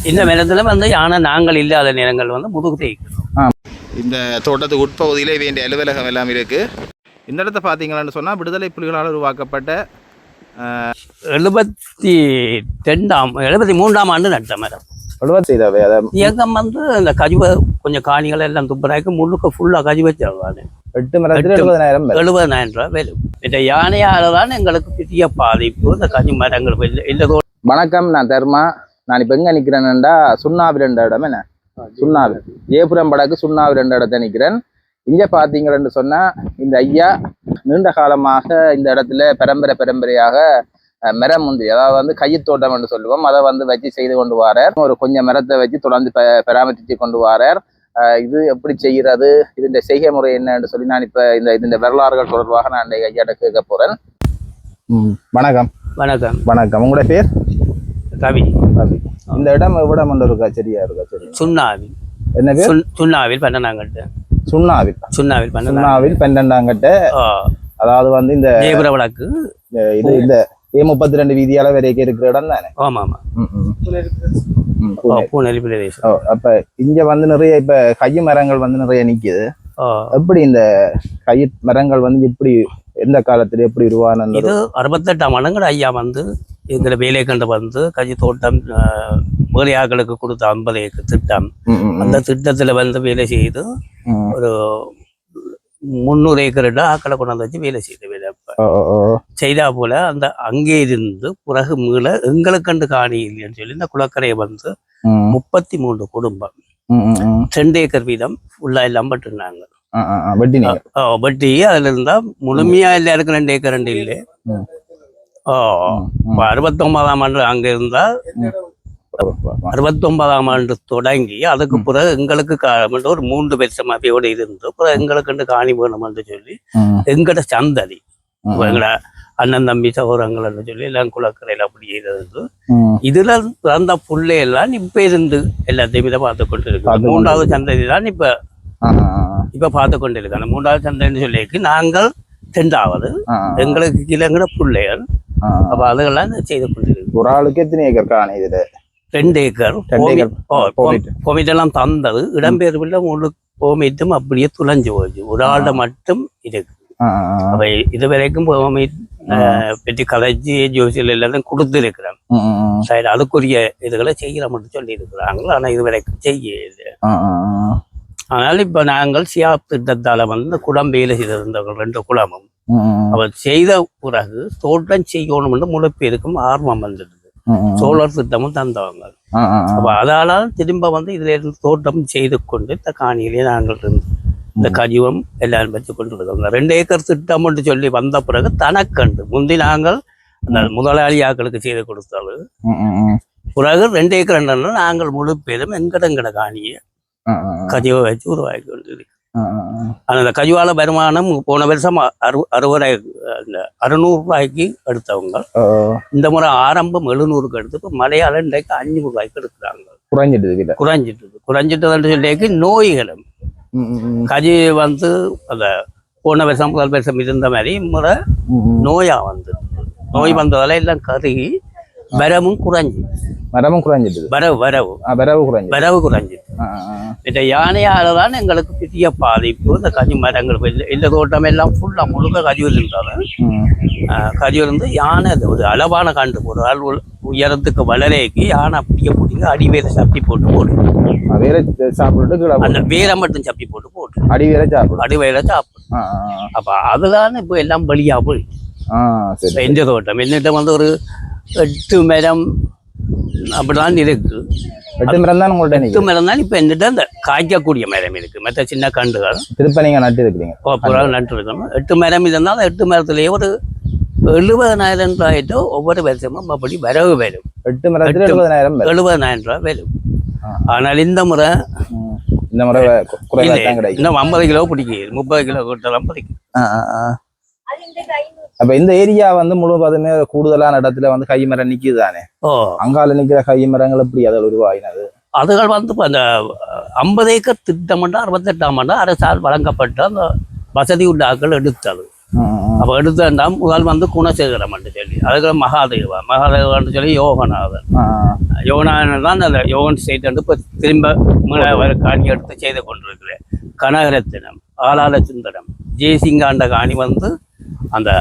இந்த நேரத்தில் வந்து யானை நாங்கள் இல்லாத நேரங்கள் வந்து முதுகு தேய்க்கணும். இந்த தோட்டத்துக்கு உட்பகுதியில் வேண்டிய அலுவலகம் எல்லாம் இருக்குது. இந்த இடத்த பார்த்தீங்களான்னு சொன்னால் விடுதலை புலிகளால் உருவாக்கப்பட்ட 73ஆம் ஆண்டு நட்ட மரம். இயக்கம் வந்து இந்த கஜுவை கொஞ்சம் காணிகள் எல்லாம் துப்புராய்க்கு முழுக்க ஃபுல்லாக கஜு வச்சிருவாங்க. 70,000 ரூபா வேலை. இந்த யானையால் தான் எங்களுக்கு பெரிய பாதிப்பு. இந்த கஜு மரங்கள் இல்லை. வணக்கம், நான் தர்மா. நான் இப்போ எங்கே நிற்கிறேன்டா சுண்ணாவில் 2 இடம். என்ன சுண்ணாவில் ஏபுரம் படக்கு சுண்ணாவில் 2 இடத்த நிற்கிறேன். இங்கே பார்த்தீங்கன்னு சொன்னால் இந்த ஐயா நீண்ட காலமாக இந்த இடத்துல பரம்பரையாக மரம் முந்திரி, அதாவது வந்து கைத்தோட்டம் என்று சொல்லுவோம், அதை வந்து வச்சு செய்து கொண்டு வரார். ஒரு கொஞ்சம் மரத்தை வச்சு தொடர்ந்து பராமரித்து கொண்டு வரார். இது எப்படி செய்கிறது, இந்த செய்கை முறை என்னன்னு சொல்லி நான் இப்போ இந்த வரலாறுகள் தொடர்பாக நான் ஐயாட்ட கேட்க போகிறேன். வணக்கம். வணக்கம். வணக்கம். உங்களோட பேர்? ரவி. ரவி. இந்த இடம் எவ்வளவு மண்டல் இருக்கா? சரியா இருக்கா? சரி. சுண்ணாவில். என்ன பேர்? சுண்ணாவில் 12ஆங்கட்டு. சுண்ணாவில் 12ஆங்கட்டு. அதாவது வந்து இந்த ஏபுர வழக்கு இது இந்த A32 வீதியால வரைக்கும் இருக்கிற இடம் தானே? ஆமா ஆமா. பூனெலி பிரதேசம். அப்ப இங்க வந்து நிறைய இப்ப கைய மரங்கள் வந்து நிறைய நிக்குது. எப்படி இந்த கைய மரங்கள் வந்து எப்படி எந்த காலத்துல எப்படி உருவானது? இது 68ஆம் ஆண்டுகள் ஐயா வந்து எங்களை வேலை கண்டு வந்து கஜி தோட்டம் வேலையாக்களுக்கு கொடுத்த 50 ஏக்கர் திட்டம். அந்த திட்டத்துல வந்து வேலை செய்து ஒரு 300 ஏக்கர் ஆக்களை கொண்டாந்து வச்சு வேலை செய்த வேலை செய்தா போல அந்த அங்கே இருந்து பிறகு மீள எங்களுக்கண்டு காணி இல்லைன்னு சொல்லி இந்த குளக்கரையை வந்து 33 குடும்பம் 2 ஏக்கர் வீதம் ஃபுல்லா எல்லாம் பட்டுருந்தாங்க. வட்டி அதுல இருந்தா முழுமையா எல்லாருக்கும் 2 ஏக்கர் 2 இல்லை. 69ஆம் ஆண்டு அங்க இருந்தா 69ஆம் ஆண்டு தொடங்கி அதுக்கு பிறகு எங்களுக்கு ஒரு 3 வருஷம் அவையோட இருந்து பிறகு எங்களுக்கு காணி வேணும்னு சொல்லி எங்கட சந்ததி எங்கட அண்ணன் தம்பி சகோதரங்கள்னு சொல்லி எல்லாம் குளக்கரையில் அப்படி இருந்து இதுல பிறந்த பிள்ளையெல்லாம் இப்ப இருந்து எல்லாத்தையும் இதை பார்த்து கொண்டு இருக்கு. 3வது சந்ததி தான் இப்ப பார்த்து கொண்டு இருக்காங்க. 3வது சந்ததின்னு சொல்லிக்கு நாங்கள் 2வது எங்களுக்கு கீழங்கிற பிள்ளைகள். அப்ப அதுகெல்லாம் செய்து கொண்டு இருக்கு. ஒரு ஆளுக்கு எத்தனை ஏக்கர் காணி? இதுல 2 ஏக்கர் கோமிட்டெல்லாம் தந்தது. இடம்பெயர்வில் உங்களுக்கு கோமிட்டும் அப்படியே துளைஞ்சு போச்சு. ஒரு ஆள்கிட்ட மட்டும் இருக்கு. அப்ப இது வரைக்கும் பெட்டி கலைச்சி ஜோசியல் எல்லாத்தையும் கொடுத்து இருக்கிறாங்க. சரி, அதுக்குரிய இதுகளை செய்யற மட்டும் சொல்லி இருக்கிறாங்களோ. ஆனா இது வரைக்கும் செய்யல. அதனால இப்ப நாங்கள் சியாப் திட்டத்தால வந்து குளம் வேலை செய்திருந்தவர்கள் 2 குளமும் அவர் செய்த பிறகு தோட்டம் செய்யணும்னு முழு பேருக்கும் ஆர்வம் வந்துடுது. சோழர் திட்டமும் தந்தவங்க. அப்ப அதால திரும்ப வந்து இதுல இருந்து தோட்டம் செய்து கொண்டு இந்த காணியிலே நாங்கள் இருந்து இந்த கஜிவம் எல்லாரும் வச்சு கொண்டு இருக்கோம். 2 ஏக்கர் திட்டம் சொல்லி வந்த பிறகு தனக்கண்டு முந்தி நாங்கள் அந்த முதலாளியாக்களுக்கு செய்து கொடுத்தாலும் பிறகு 2 ஏக்கர் நாங்கள் முழு பேரும் எங்கட காணியை கஜிவை வச்சு உருவாக்கி கொண்டு இருக்கு. அந்த கஜுவால வருமானம் போன வருஷம் 600 ரூபாய்க்கு எடுத்தவங்க. இந்த முறை ஆரம்பம் 700க்கு எடுத்து இப்ப மலையாள இன்றைக்கு 500 ரூபாய்க்கு எடுக்கிறாங்க. குறைஞ்சிட்டதுன்னு சொல்லி நோய்களும் கஜி வந்து அந்த போன வருஷம் முதல் வருஷம் இருந்த மாதிரி முறை நோயா வந்து நோய் வந்ததால எல்லாம் கருகி வரவும் குறைஞ்சிட்டு வரவு குறைஞ்சிட்டு. இந்த யானையாலதான் எங்களுக்கு பெரிய பாதிப்பு. இந்த கஜி மரங்கள் இந்த தோட்டம் எல்லாம் ஃபுல்லா முழுக்க கஜூர் இருந்தாலும் கஜூர் இருந்து யானை ஒரு அளவான கண்டு ஒரு ஆள் உயரத்துக்கு வளரேக்கு யானை அப்படியே பிடிங்க அடிவேலை சப்பி போட்டு அந்த வேலை மட்டும் சப்பி போட்டு அடிவேலை சாப்பிடும். அப்ப அதுதான் இப்போ எல்லாம் பலியா போயிட்டு எந்த தோட்டம் என்னிட்ட வந்து ஒரு 8 மரம் அப்படிதான் இருக்கு. 8 மரம் தான் உங்கள்ட்ட? 8 மரம் தான் இப்ப என்கிட்ட அந்த காய்க்கக்கூடிய மரம் இருக்கு. மற்ற சின்ன கண்டுகள் திருப்ப நீங்க நட்டு இருக்கிறீங்க. நட்டு இருக்கணும். 8 மரம் இருந்தாலும் 8 மரத்திலேயே ஒரு 70,000 ரூபாய்ட்டோ ஒவ்வொரு வருஷமும் அப்படி வரவு வரும். 8 மரத்துல 70,000 ரூபாய் வரும். ஆனால் இந்த முறை இன்னும் 50 கிலோ பிடிக்குது. 30 கிலோ கூட்டலாம் பிடிக்கும். அப்ப இந்த ஏரியா வந்து முழுவதுமே கூடுதலான இடத்துல வந்து கை மரம் நிக்குது தானே? அங்கால நிக்கிற கை மரங்கள் எப்படி அதில் உருவாகினது? அதுகள் வந்து அந்த 50 ஏக்கர் திட்டம் 68ஆம் ஆண்டு அரசால் வழங்கப்பட்ட அந்த வசதி உள்ள ஆக்கள் எடுத்தது. அப்போ எடுத்தா முதல் வந்து குணசேகரம் சொல்லி அதுக்கு மகாதேவான்னு சொல்லி யோகநாதன் யோகநாதன் தான் அந்த யோகன் ஸ்டேட் வந்து இப்போ திரும்ப காணி எடுத்து செய்து கொண்டிருக்கிறேன். கனகரத்தினம், ஆளாள சுந்தரம், ஜெய்சிங்காண்ட காணி வந்து அந்த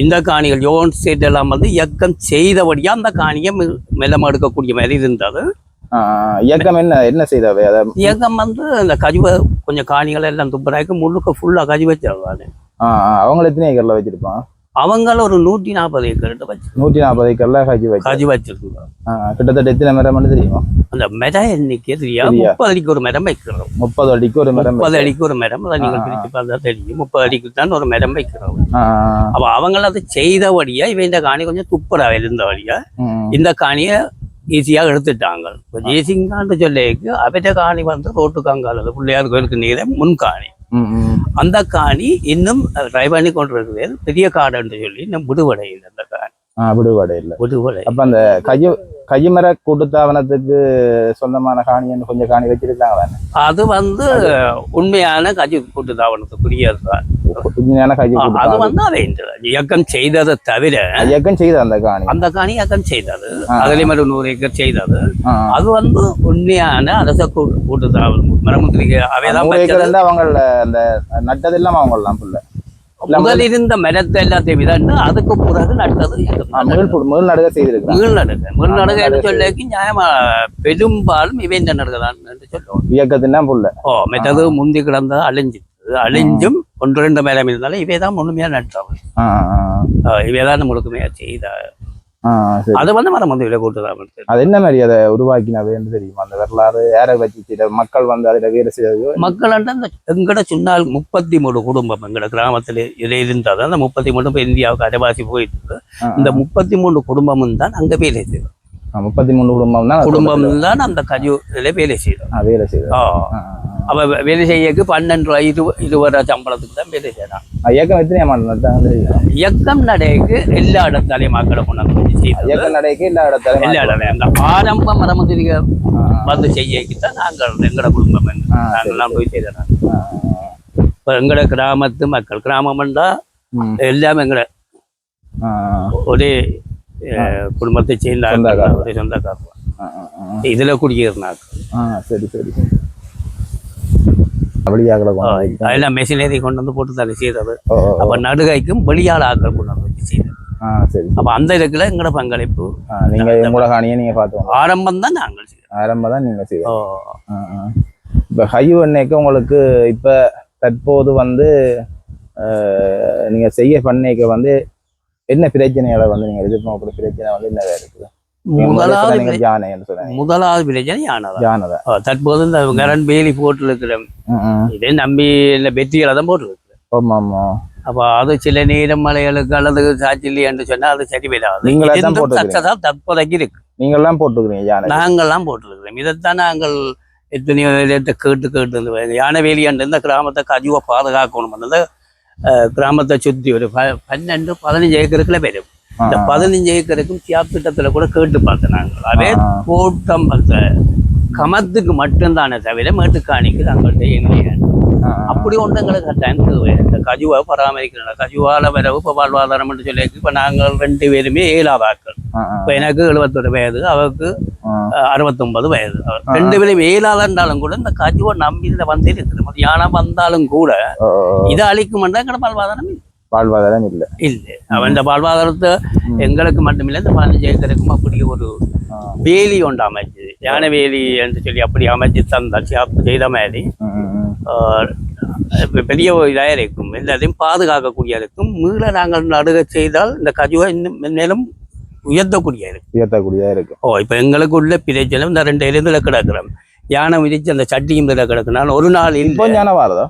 இந்த காணிகள் யோகன் ஸ்டேட் எல்லாம் வந்து இயக்கம் செய்தபடியா அந்த காணியை மெல்லம் எடுக்கக்கூடிய மாதிரி இருந்தது. இயக்கம் என்ன செய்தவை? இயக்கம் வந்து இந்த கஜுவை கொஞ்சம் காணிகள் எல்லாம் துப்புராய்க்கு முழுக்க ஃபுல்லா கஜு வச்சிருவாங்க. அவங்க எத்தனை ஏக்கர்ல வச்சிருப்பான்? அவங்கள ஒரு 140 ஏக்கர் வச்சு 140 ஏக்கர்ல கஜு வச்சிருக்கோம். கிட்டத்தட்ட எத்தனை மரம் தெரியுமா? அந்த மரம் எண்ணிக்கை தெரியாது. 30 அடிக்கு ஒரு மரம் வைக்கிறோம். 30 அடிக்கு ஒரு மரம் 30 அடிக்கு ஒரு மரம். அதை நீங்கள் பிரிச்சு பார்த்தா தெரியும். 30 அடிக்கு தான் ஒரு மரம் வைக்கிறோம். அப்ப அவங்கள அதை செய்தபடியா இவன் இந்த காணி கொஞ்சம் துப்புரா இருந்தபடியா இந்த காணியை ஈஸியாக எடுத்துட்டாங்க. இப்போ ஜெய்சிங்கான்னு சொல்லிக்கு அவற்ற காணி வந்து ரோட்டுக்காங்கால பிள்ளையார் கோயிலுக்கு நீரை முன்காணி அந்த காணி இன்னும் ட்ரை பண்ணி கொண்டு இருக்கிறது. பெரிய காடுன்னு சொல்லி இன்னும் விடுபடை இல்லை. அந்த காணி விடுபடை இல்லை. விடுபடை. அப்ப அந்த கைமர கூட்டுத்தாவனத்துக்கு சொந்தமான காணின்னு கொஞ்சம் காணி வச்சிருக்காங்க. அது வந்து உண்மையான கஜி கூட்டுத்தாவனத்துக்குரியதுதான். அது வந்து அதை இயக்கம் செய்ததை தவிர இயக்கம் செய்த அந்த காணி இயக்கம் செய்தது. அதிலே மாதிரி 100 ஏக்கர் செய்தது. அது வந்து உண்மையான அரச கூட்டுத்தாவனம் மரமுத்திரிகை அவைதான். அவங்க அந்த நட்டதெல்லாம் அவங்க எல்லாம் முதல் இருந்த மரத்தை எல்லாத்தையும் விதண்டு அதுக்கு பிறகு நட்டது மீள்நடுக செய்திருக்கு. மீள்நடுக சொல்லி நியாயமா பெரும்பாலும் இவை இந்த நடுகதான் என்று சொல்லுவோம். இயக்கத்தின் புள்ள மெத்தது முந்தி கிடந்த அழிஞ்சும் 1-2 மேலம் இருந்தாலும் இவைதான் முழுமையா நட்டவன். இவைதான் முழுக்கமையா செய்த அது வந்து மரம் வந்து விலை கூட்டுதான். அது என்ன மாதிரி அதை உருவாக்கினவே தெரியுமா? அந்த வரலாறு யாரை வச்சு மக்கள் வந்து அதில் வேலை செய்வது? மக்கள் அந்த எங்கட சொன்னால் 33 குடும்பம் எங்கட கிராமத்தில் இதில் இருந்தது. அந்த 33 இந்தியாவுக்கு அரைவாசி போயிட்டு இந்த 33 குடும்பமும் தான் அங்க வேலை செய்யும். 33 குடும்பம் தான் அந்த கஜூரில் வேலை செய்யும். வேலை செய்யும். அப்ப வேலை செய்யக்கு 12 ரூபாய் 20 ரூபாய் சம்பளத்துக்கு தான் வேலை செய்யலாம். இயக்கம் எத்தனை மாநிலம்? இயக்கம் நடைக்கு எல்லா இடத்தாலையும் மக்களை கொண்டாந்து இயக்கம் நடைக்கு எல்லா இடத்தாலையும் அந்த ஆரம்ப மரமுதிரிகை வந்து செய்யக்கித்தான் நாங்கள் எங்கட குடும்பம் நாங்கள்லாம் போய் செய்தோம். இப்போ எங்கட கிராமத்து மக்கள் கிராமம்டா எல்லாமே எங்கட ஒரே குடும்பத்தை சேர்ந்த சொந்தக்காரர் இதுல குடியிருந்தாங்க. சரி சரி. அதெல்லாம் மெஷினரி கொண்டு வந்து போட்டு தலை செய்தது. அப்ப நடுகைக்கும் வெளியாள ஆக்கள் கொண்டு வந்து வச்சு செய்தது. அப்ப அந்த இதுக்குள்ள எங்கட பங்களிப்பு நீங்க பார்த்தோம். ஆரம்பம் தான் நாங்கள் ஆரம்பம் தான் நீங்க செய்வோம். இப்ப ஹைவன்னைக்கு உங்களுக்கு இப்ப தற்போது வந்து நீங்க செய்ய பண்ணைக்கு வந்து என்ன பிரச்சனைகளை வந்து நீங்க எதிர்பார்க்கிற பிரச்சனை வந்து என்ன இருக்குது? முதலாவது பிரச்சனை யானைதான். தற்போது இந்த கரண்ட் வேலி போட்டு இருக்கிறேன். இதே நம்பி வெற்றிகளை தான் போட்டு இருக்கிறேன். அப்ப அது சில நேரம் மலைகளுக்கு அல்லது சாட்சி என்று சொன்னா அது சரி வராது. தற்போதைக்கு இருக்கு. நீங்கெல்லாம் போட்டுக்கிறீங்க? நாங்கள்லாம் போட்டுருக்கிறோம். இதைத்தான் நாங்கள் எத்தனையோ கேட்டு யானை வேலி என்று இந்த கிராமத்தை கஜுவை பாதுகாக்கணும். கிராமத்தை சுற்றி ஒரு 12-15 ஏக்கருக்குள்ள பெரும். இந்த 15 ஏக்கருக்கும் சியாப் திட்டத்துல கூட கேட்டு பார்த்தோம் நாங்கள். அதே தோட்டம் கமத்துக்கு மட்டும்தானே தவிர மேட்டுக்காணிக்கு நாங்கள்கிட்ட எங்க அப்படி ஒன்று எங்களுக்கு கட்டாயம் தேவை. இந்த கஜுவை பராமரிக்கிறோம். கஜுவால வரவு இப்போ வாழ்வாதாரம் சொல்லி இப்போ நாங்கள் 2 பேருமே 7ஆவது ஆக்கள். இப்போ எனக்கு 71 வயது, அவருக்கு 69 வயது. 2 பேரும் 7ஆவது இருந்தாலும் கூட இந்த கஜுவை நம்பி இதில் வந்து இருக்கிறோம். யானை வந்தாலும் கூட இதை அழிக்குமெண்டா எங்களோட வாழ்வாதாரம் இல்லை. அவன் இந்த வாழ்வாதாரத்தை எங்களுக்கு மட்டுமில்லை இந்த 15 ஏக்கருக்கும் அப்படி ஒரு வேலி ஒன்று அமைச்சு யானை வேலி என்று சொல்லி அப்படி அமைச்சு தந்தாச்சு. அப்படி செய்த மாதிரி பெரிய இதாக இருக்கும். எல்லாத்தையும் பாதுகாக்கக்கூடிய இருக்கும். மீள நாங்கள் நடுக செய்தால் இந்த கஜுவை இன்னும் மேலும் உயர்த்தக்கூடிய இருக்கு. இப்போ எங்களுக்கு உள்ள பிரச்சனை இந்த 2 இடத்துல கிடக்கிறோம். யானை மிதிச்சு அந்த சட்டியும் இதில் கிடக்குனால ஒரு நாள் யானை வாரதா?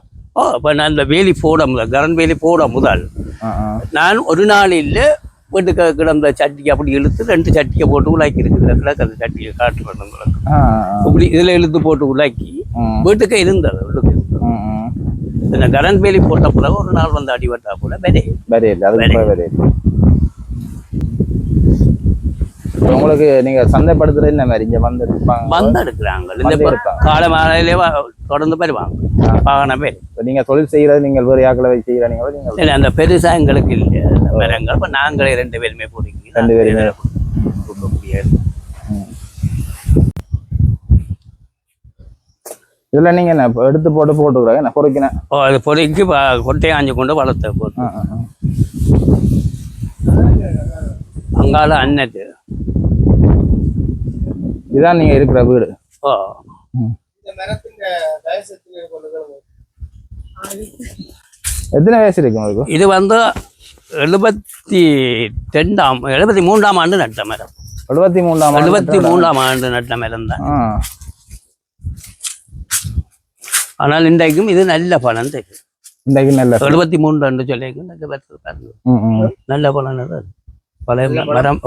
இப்போ நான் இந்த வேலி போட முதல் கரண்ட் வேலி போட முதல் நான் ஒரு நாள் இல்லை வீட்டுக்கு கிடந்த சட்டியை அப்படி இழுத்து 2 சட்டியை போட்டு உலாக்கி இருக்குது. அந்த சட்டியை காட்டு பண்ணுங்களுக்கு இப்படி இதில் இழுத்து போட்டு உலாக்கி வீட்டுக்கு இருந்தது. இந்த கரண்ட் வேலி போட்ட பிறகு ஒரு நாள் வந்து அடிபட்டா கூட உங்களுக்கு நீங்க சந்தைப்படுத்துறது என்ன மாதிரி இங்க வந்து எடுக்கிறாங்க இந்த காலை மாலையிலே தொடர்ந்து வருவாங்க வாகனம் பேர். நீங்க தொழில் செய்யறது நீங்கள் வேறு யாக்களை செய்யறீங்களோ நீங்க இல்லை அந்த பெருசா எங்களுக்கு இல்லை மரங்கள். இப்போ நாங்களே 2 பேருமே பிடிக்கி 2 பேருமே இதெல்லாம் நீங்க என்ன எடுத்து போட்டுக்கிறாங்க என்ன பொறுக்கினேன். அது பொறுக்கி கொட்டையை ஆஞ்சு கொண்டு வளர்த்த போட்டு அங்கால அன்னது இதுதான் நீங்க இருக்கிற வீடு. எத்தனை வயசு இருக்கு உங்களுக்கு? இது வந்து 73ஆம் ஆண்டு நட்ட மரம். 73ஆம் ஆண்டு நட்ட மரம் தான். ஆனால் இன்றைக்கும் இது நல்ல பலன் தெரியும். இன்றைக்கு நல்ல 73 சொல்லிங்க நல்ல பலன் அது பழைய மரம்.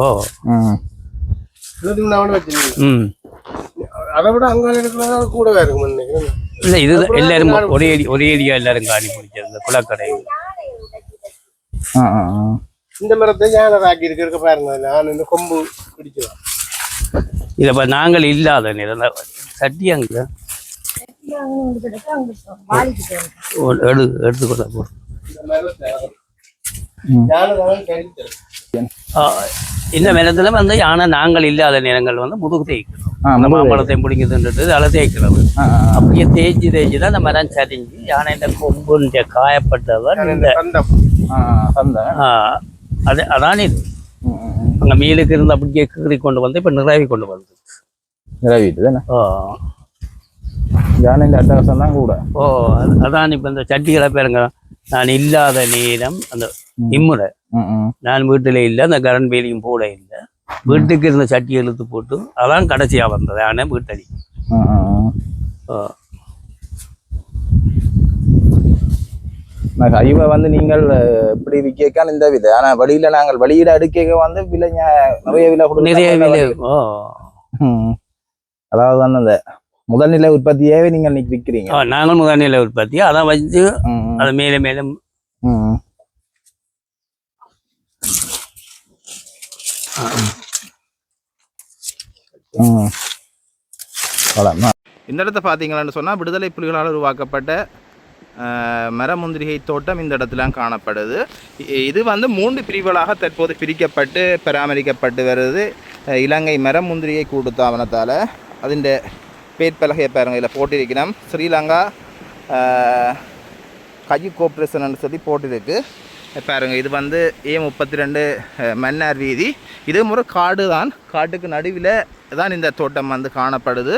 அதை விட அங்க கூட இல்லை இது எல்லாரும் ஒரே ஏரியா எல்லாரும் காணி பிடிச்சிருந்த குளக்கடை. இந்த மரத்தை யானராக்கி இருக்க பாருங்க. நான் இந்த கொம்பு பிடிச்சேன். இதை நாங்கள் இல்லாத நிறந்த சட்டி அங்க எடுத்துக்கொள்ள போ. இந்த மரத்துல வந்து யானை நாங்கள் இல்லாத நேரங்கள் வந்து முதுகு தேய்க்கணும். மாம்பழத்தை பிடிக்குதுன்றது அதை தேய்க்கிறது. அப்படியே தேய்ச்சி தான் அந்த மரம் சரிஞ்சு யானை இந்த கொம்பு காயப்பட்டவர் அதான் இது அங்க மீனுக்கு இருந்து அப்படியே கீறி கொண்டு வந்து இப்ப நிறைவி கொண்டு வந்து யானை அட்டகாசம் தான் கூட. அதான் இப்ப இந்த சட்டிகளை பேருங்க. நான் இல்லாத நேரம் அந்த இம்முறை நான் வீட்டுல இல்லை, அந்த கரண்ட் வேலையும் போட இல்லை, வீட்டுக்கு இருந்த சட்டி இழுத்து போட்டு அதான் கடைசியா வந்தது ஆனால் வீட்டடி. இவ வந்து நீங்கள் இப்படி விற்க இந்த விதை, ஆனா வழியில நாங்கள் வெளியிட அடுக்க வந்து விலை நிறைய விலை. அதாவது வந்து அந்த முதல்நிலை உற்பத்தியாவே நீங்கள் இன்னைக்கு விற்கிறீங்க. நாங்கள் முதல்நிலை உற்பத்தி அதான் வச்சு அதை மேலே மேலும் இந்த இடத்த பார்த்தீங்களான்னு சொன்னால் விடுதலை புலிகளால் உருவாக்கப்பட்ட மரமுந்திரிகை தோட்டம் இந்த இடத்துல காணப்படுது. இது வந்து 3 பிரிவுகளாக தற்போது பிரிக்கப்பட்டு பராமரிக்கப்பட்டு வருது. இலங்கை மரமுந்திரிகை கூட்டுத்தாபனத்தால் அதிண்ட பேர்பலகையை பாருங்கள் இதில் போட்டிருக்கிறோம். ஸ்ரீலங்கா கஜி கோஆப்ரேஷன் சொல்லி போட்டிருக்கு பாருங்கள். இது வந்து A32 மன்னார் வீதி. இது முறை காடு தான், காட்டுக்கு நடுவில் தான் இந்த தோட்டம் வந்து காணப்படுது.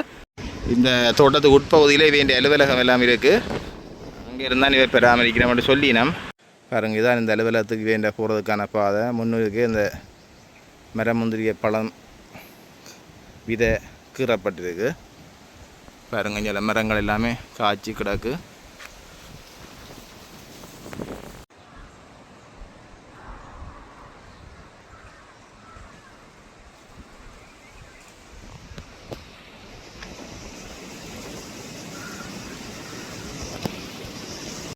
இந்த தோட்டத்துக்கு உட்பகுதியில் வேண்டிய அலுவலகம் எல்லாம் இருக்குது. அங்கே இருந்தால் இவை பராமரிக்கிறோம்னு சொல்லினோம் பாருங்கள். இதான் இந்த அலுவலகத்துக்கு வேண்டிய போகிறதுக்கான பாதை. முன்னுக்கு இந்த மரமுந்திரிய பழம் விதை கீறப்பட்டிருக்கு பாருங்கள். இங்கே மரங்கள் எல்லாமே காய்ச்சி கிடக்கு.